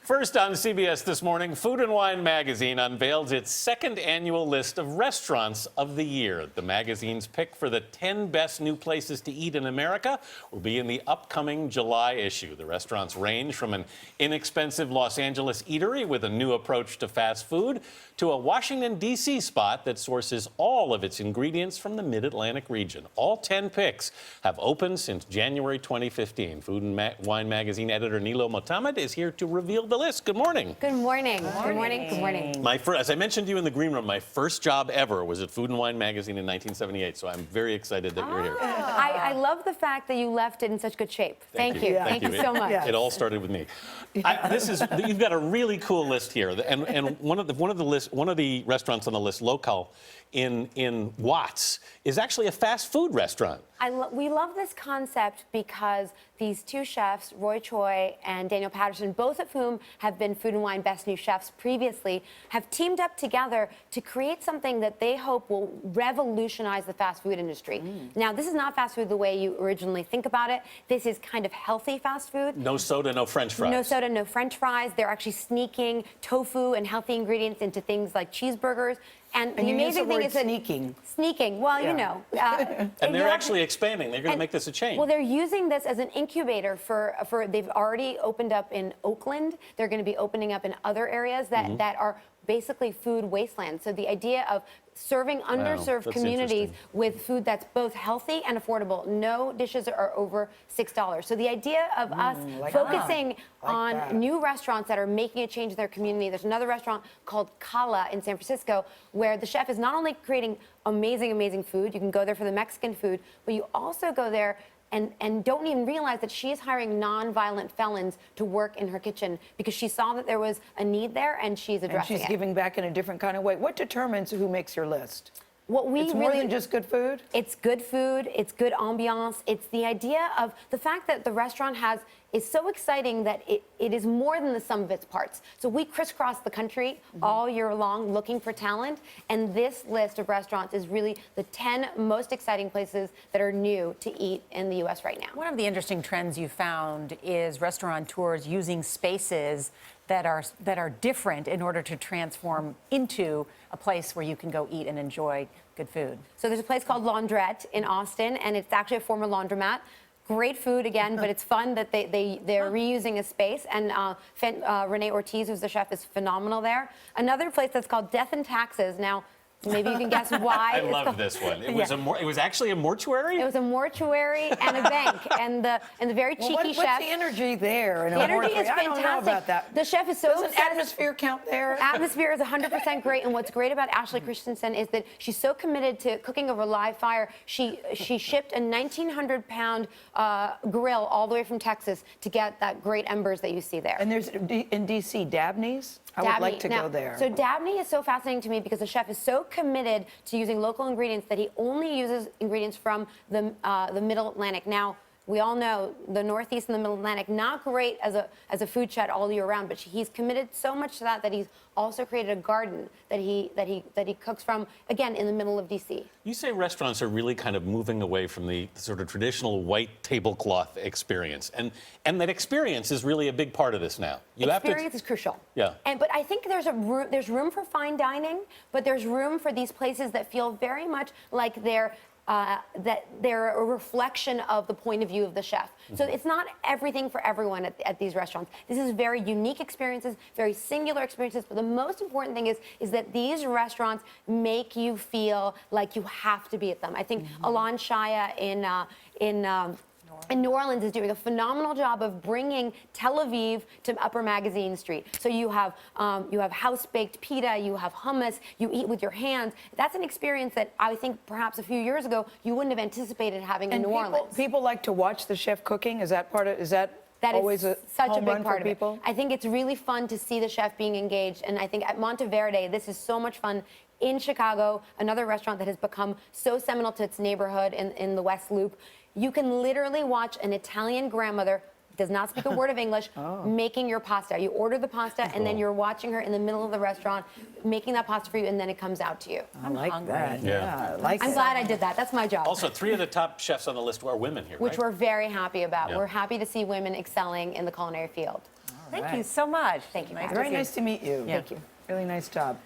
First on CBS This Morning, Food and Wine magazine unveils its second annual list of restaurants of the year. The magazine's pick for the 10 best new places to eat in America will be in the upcoming July issue. The restaurants range from an inexpensive Los Angeles eatery with a new approach to fast food to a Washington, D.C. spot that sources all of its ingredients from the Mid-Atlantic region. All 10 picks have opened since January 2015. Food and Wine magazine editor Nilou Motamed is here to reveal the list. Good morning. Good morning. Good morning. Good morning. As I mentioned to you in the green room, my first job ever was at Food and Wine magazine in 1978, so I'm very excited that you're here. I love the fact that you left it in such good shape. Thank you. Thank you so much. It all started with me. You've got a really cool list here, and one of the restaurants on the list, local in Watts, is actually a fast food restaurant. We love this concept because these two chefs, Roy Choi and Daniel Patterson, both of whom have been Food and Wine Best New Chefs previously, have teamed up together to create something that they hope will revolutionize the fast food industry. Now, this is not fast food the way you originally think about it. This is kind of healthy fast food. No soda, no French fries. No soda, no French fries. They're actually sneaking tofu and healthy ingredients into things like cheeseburgers. And the amazing thing is that sneaking. Well, you know. And they're actually expanding. They're going to make this a chain. Well, they're using this as an incubator for. They've already opened up in Oakland. They're going to be opening up in other areas that are basically food wastelands. So the idea of serving underserved communities with food that's both healthy and affordable. No dishes are over $6. So the idea of us focusing on new restaurants that are making a change in their community. There's another restaurant called Kala in San Francisco where the chef is not only creating amazing, amazing food, you can go there for the Mexican food, but you also go there and don't even realize that she is hiring non-violent felons to work in her kitchen because she saw that there was a need there and she's addressing it. And she's giving back in a different kind of way. What determines who makes your list? It's more than just good food? It's good food, it's good ambiance, it's the idea of the fact that the restaurant is so exciting that it is more than the sum of its parts. So we crisscross the country all year long looking for talent, and this list of restaurants is really the 10 most exciting places that are new to eat in the U.S. right now. One of the interesting trends you found is restaurateurs using spaces that are different in order to transform into a place where you can go eat and enjoy good food. So there's a place called Laundrette in Austin, and it's actually a former laundromat. Great food again, but it's fun that they're reusing a space. And Renee Ortiz, who's the chef, is phenomenal there. Another place that's called Death and Taxes. Now, maybe you can guess why. I love this one. It was actually a mortuary? It was a mortuary and a bank, and the very cheeky chef. What's the energy there? The energy is fantastic. I don't know about that. The chef is so Doesn't atmosphere count there? Atmosphere is 100% great, and what's great about Ashley Christensen is that she's so committed to cooking over live fire. She shipped a 1,900-pound grill all the way from Texas to get that great embers that you see there. And there's in D.C. Dabney's. I would like to go there. So Dabney is so fascinating to me because the chef is so committed to using local ingredients that he only uses ingredients from the Middle Atlantic. Now, we all know the Northeast and the Middle Atlantic, not great as a food chat all year round, but he's committed so much to that he's also created a garden that he cooks from, again, in the middle of D.C. You say restaurants are really kind of moving away from the sort of traditional white tablecloth experience, and that experience is really a big part of this now. Experience is crucial. Yeah. But I think there's room for fine dining, but there's room for these places that feel very much like they're a reflection of the point of view of the chef. So it's not everything for everyone at these restaurants. This is very unique experiences, very singular experiences, but the most important thing is that these restaurants make you feel like you have to be at them. I think Alon Shaya in New Orleans is doing a phenomenal job of bringing Tel Aviv to Upper Magazine Street. So you have house-baked pita, you have hummus, you eat with your hands. That's an experience that I think perhaps a few years ago you wouldn't have anticipated having in New Orleans. People like to watch the chef cooking. Is that always such a big home run part for of people? it. I think it's really fun to see the chef being engaged, and I think at Monteverde this is so much fun. In Chicago, another restaurant that has become so seminal to its neighborhood in the West Loop, you can literally watch an Italian grandmother, does not speak a word of English, making your pasta. You order the pasta, and then you're watching her in the middle of the restaurant making that pasta for you, and then it comes out to you. I like that. Yeah. I'm glad I did that. That's my job. Also, 3 of the top chefs on the list are women here, Which right? we're very happy about. Yeah. We're happy to see women excelling in the culinary field. Thank you so much. Thank you. Nice to Very see you. nice to meet you. Yeah. Thank you. Really nice job.